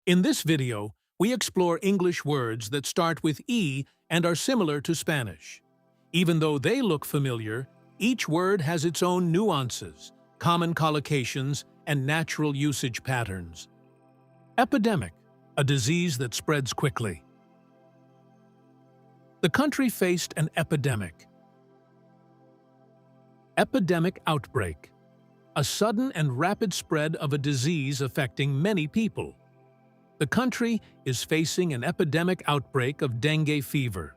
In this video, we explore English words that start with E and are similar to Spanish. Even though they look familiar, each word has its own nuances, common collocations, and natural usage patterns. Epidemic, a disease that spreads quickly. The country faced an epidemic. Epidemic outbreak, a sudden and rapid spread of a disease affecting many people. The country is facing an epidemic outbreak of dengue fever.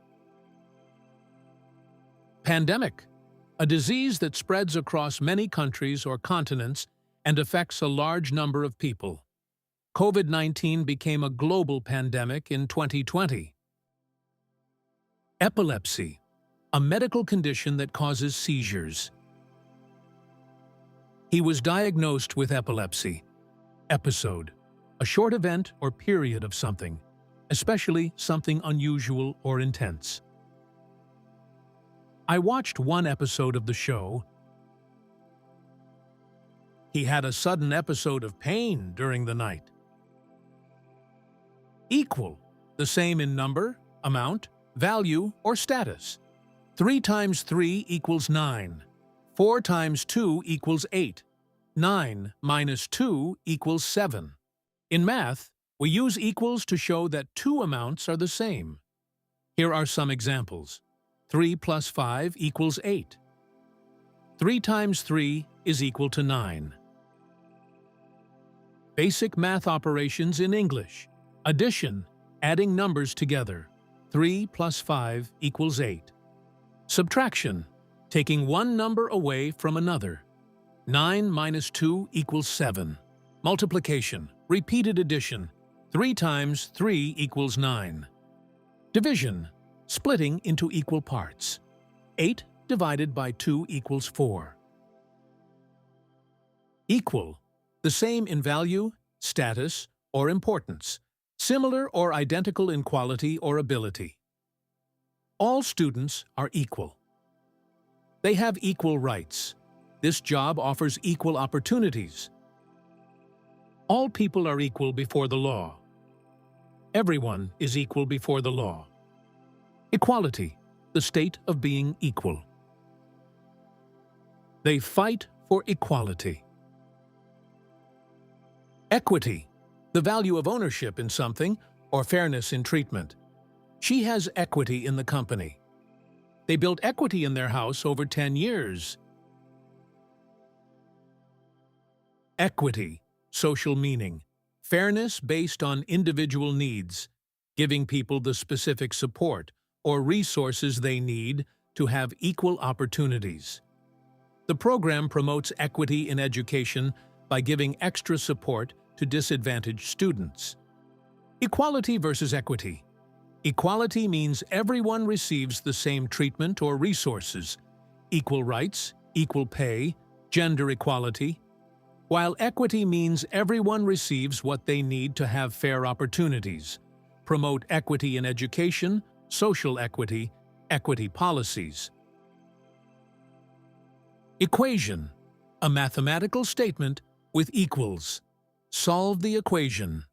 Pandemic, a disease that spreads across many countries or continents and affects a large number of people. COVID-19 became a global pandemic in 2020. Epilepsy, a medical condition that causes seizures. He was diagnosed with epilepsy. Episode, a short event or period of something, especially something unusual or intense. I watched one episode of the show. He had a sudden episode of pain during the night. Equal, the same in number, amount, value, or status. 3 times 3 equals 9. 4 times 2 equals 8. 9 minus 2 equals 7. In math, we use equals to show that two amounts are the same. Here are some examples. 3 plus 5 equals 8. 3 times 3 is equal to 9. Basic math operations in English. Addition, adding numbers together. 3 plus 5 equals 8. Subtraction, taking one number away from another. 9 minus 2 equals 7. Multiplication, repeated addition. 3 times 3 equals 9. Division, splitting into equal parts. 8 divided by 2 equals 4. Equal, the same in value, status, or importance. Similar or identical in quality or ability. All students are equal. They have equal rights. This job offers equal opportunities. All people are equal before the law. Everyone is equal before the law. Equality, the state of being equal. They fight for equality. Equity, the value of ownership in something or fairness in treatment. She has equity in the company. They built equity in their house over 10 years. Equity, social meaning. Fairness based on individual needs, giving people the specific support or resources they need to have equal opportunities. The program promotes equity in education by giving extra support to disadvantaged students. Equality versus equity. Equality means everyone receives the same treatment or resources, equal rights, equal pay, gender equality, while equity means everyone receives what they need to have fair opportunities, promote equity in education, social equity, equity policies. Equation, a mathematical statement with equals. Solve the equation.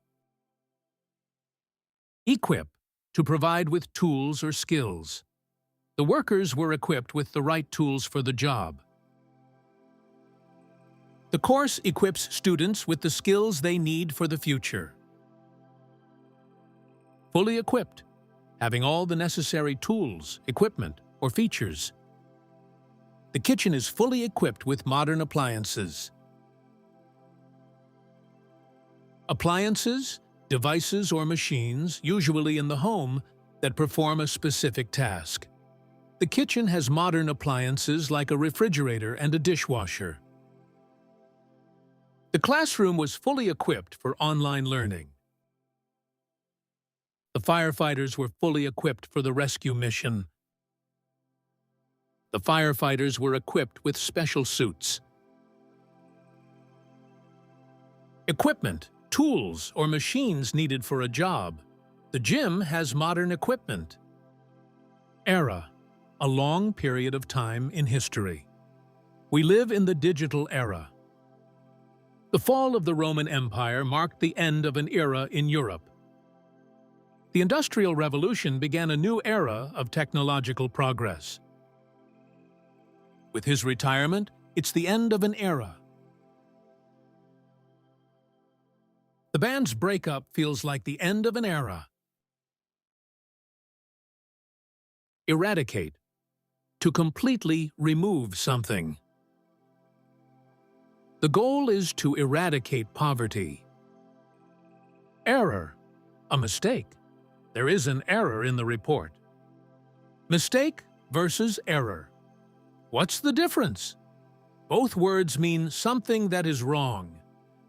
Equip, to provide with tools or skills. The workers were equipped with the right tools for the job. The course equips students with the skills they need for the future. Fully equipped, having all the necessary tools, equipment, or features. The kitchen is fully equipped with modern appliances. Appliances, devices or machines, usually in the home, that perform a specific task. The kitchen has modern appliances like a refrigerator and a dishwasher. The classroom was fully equipped for online learning. The firefighters were fully equipped for the rescue mission. The firefighters were equipped with special suits. Equipment, tools or machines needed for a job. The gym has modern equipment. Era, a long period of time in history. We live in the digital era. The fall of the Roman Empire marked the end of an era in Europe. The Industrial Revolution began a new era of technological progress. With his retirement, it's the end of an era. The band's breakup feels like the end of an era. Eradicate. To completely remove something. The goal is to eradicate poverty. Error. A mistake. There is an error in the report. Mistake versus error. What's the difference? Both words mean something that is wrong,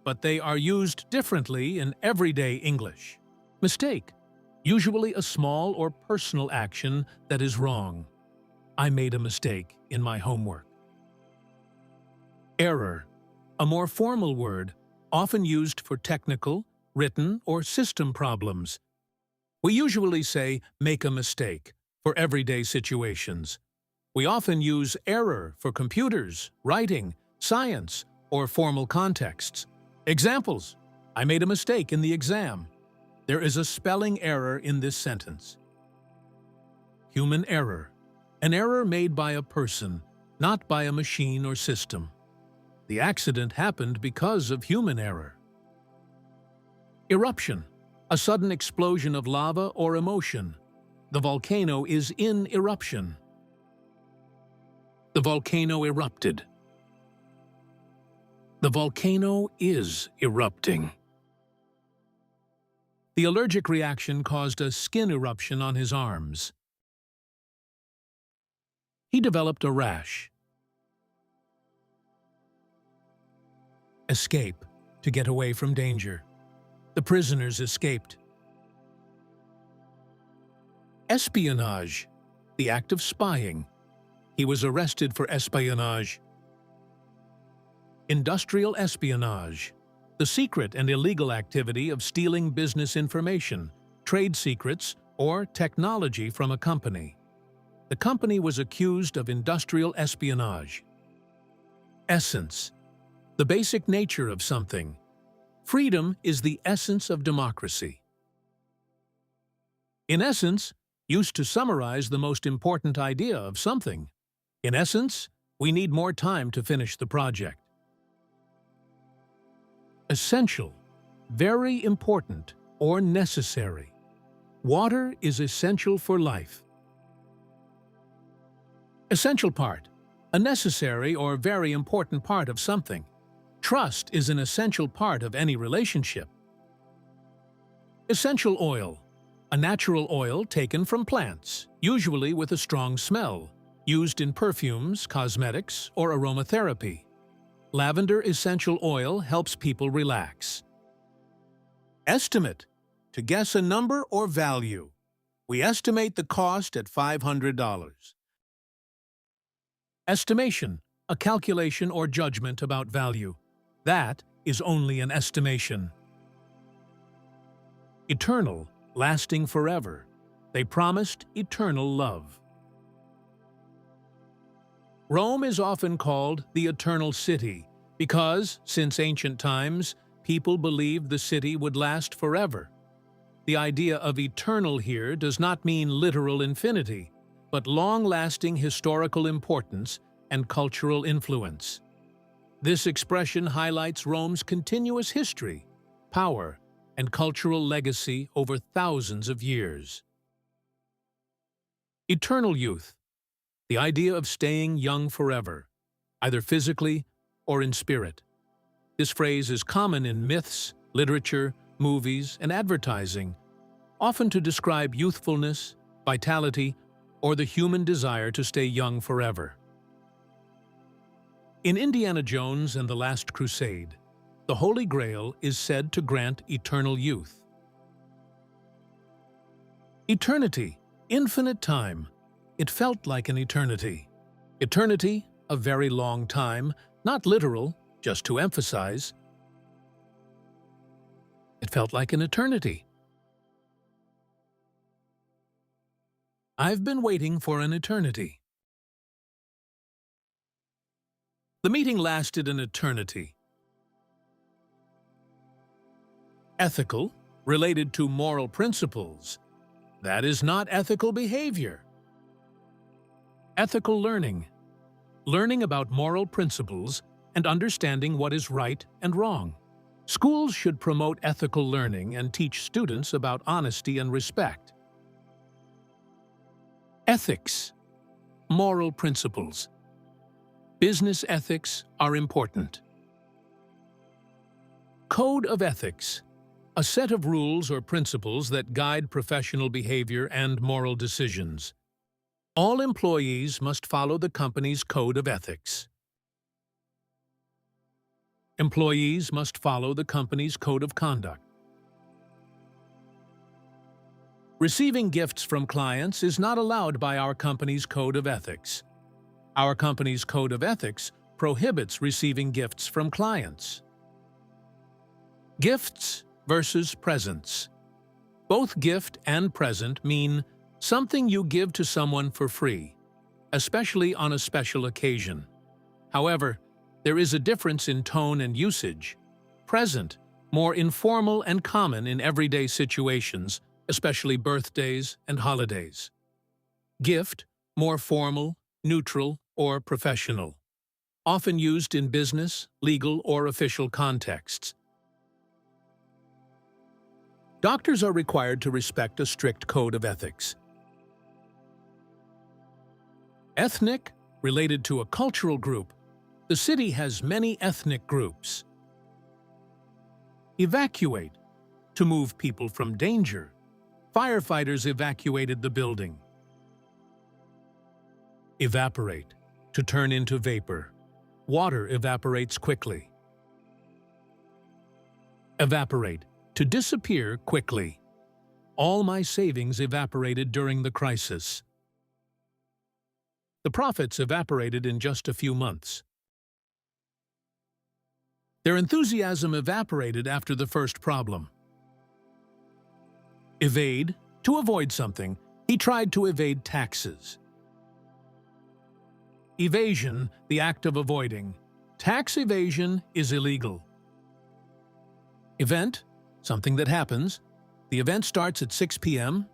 but they are used differently in everyday English. Mistake. Usually a small or personal action that is wrong. I made a mistake in my homework. Error. A more formal word, often used for technical, written, or system problems. We usually say, make a mistake, for everyday situations. We often use error for computers, writing, science, or formal contexts. Examples: I made a mistake in the exam. There is a spelling error in this sentence. Human error. An error made by a person, not by a machine or system. The accident happened because of human error. Eruption. A sudden explosion of lava or emotion. The volcano is in eruption. The volcano erupted. The volcano is erupting. The allergic reaction caused a skin eruption on his arms. He developed a rash. Escape. To get away from danger. The prisoners escaped. Espionage. The act of spying. He was arrested for espionage. Industrial espionage. The secret and illegal activity of stealing business information, trade secrets, or technology from a company. The company was accused of industrial espionage. Essence. The basic nature of something. Freedom is the essence of democracy. In essence, used to summarize the most important idea of something. In essence, we need more time to finish the project. Essential, very important, or necessary. Water is essential for life. Essential part, a necessary or very important part of something. Trust is an essential part of any relationship. Essential oil, a natural oil taken from plants, usually with a strong smell, used in perfumes, cosmetics, or aromatherapy. Lavender essential oil helps people relax. Estimate, to guess a number or value. We estimate the cost at $500. Estimation, a calculation or judgment about value. That is only an estimation. Eternal, lasting forever. They promised eternal love. Rome is often called the Eternal City because, since ancient times, people believed the city would last forever. The idea of eternal here does not mean literal infinity, but long-lasting historical importance and cultural influence. This expression highlights Rome's continuous history, power, and cultural legacy over thousands of years. Eternal youth. The idea of staying young forever, either physically or in spirit. This phrase is common in myths, literature, movies, and advertising, often to describe youthfulness, vitality, or the human desire to stay young forever. In Indiana Jones and the Last Crusade, the Holy Grail is said to grant eternal youth. Eternity, infinite time. It felt like an eternity. Eternity, a very long time, not literal, just to emphasize. It felt like an eternity. I've been waiting for an eternity. The meeting lasted an eternity. Ethical, related to moral principles. That is not ethical behavior. Ethical learning. Learning about moral principles and understanding what is right and wrong. Schools should promote ethical learning and teach students about honesty and respect. Ethics. Moral principles. Business ethics are important. Code of ethics. A set of rules or principles that guide professional behavior and moral decisions. All employees must follow the company's code of ethics. Employees must follow the company's code of conduct. Receiving gifts from clients is not allowed by our company's code of ethics. Our company's code of ethics prohibits receiving gifts from clients. Gifts versus presents. Both gift and present mean something you give to someone for free, especially on a special occasion. However, there is a difference in tone and usage. Present, more informal and common in everyday situations, especially birthdays and holidays. Gift, more formal, neutral, or professional, often used in business, legal, or official contexts. Doctors are required to respect a strict code of ethics. Ethnic, related to a cultural group. The city has many ethnic groups. Evacuate, to move people from danger. Firefighters evacuated the building. Evaporate, to turn into vapor. Water evaporates quickly. Evaporate, to disappear quickly. All my savings evaporated during the crisis. The profits evaporated in just a few months. Their enthusiasm evaporated after the first problem. Evade, to avoid something. He tried to evade taxes. Evasion, the act of avoiding. Tax evasion is illegal. Event, something that happens. The event starts at 6 p.m.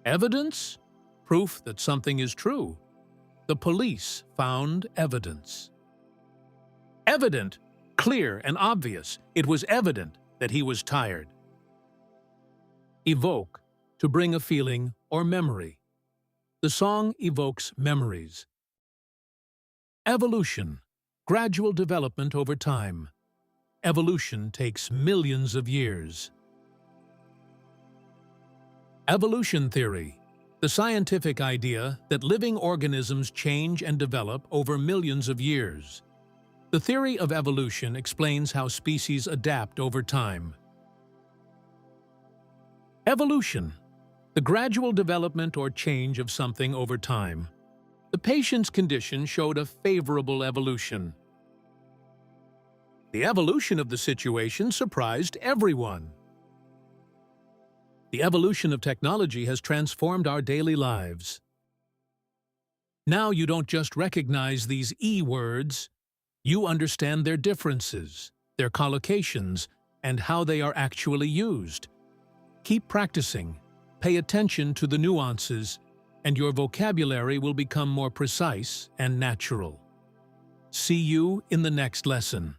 Evidence, proof that something is true. The police found evidence. Evident, clear and obvious. It was evident that he was tired. Evoke, to bring a feeling or memory. The song evokes memories. Evolution, gradual development over time. Evolution takes millions of years. Evolution theory, the scientific idea that living organisms change and develop over millions of years. The theory of evolution explains how species adapt over time. Evolution, the gradual development or change of something over time. The patient's condition showed a favorable evolution. The evolution of the situation surprised everyone. The evolution of technology has transformed our daily lives. Now you don't just recognize these E-words, you understand their differences, their collocations, and how they are actually used. Keep practicing, pay attention to the nuances, and your vocabulary will become more precise and natural. See you in the next lesson.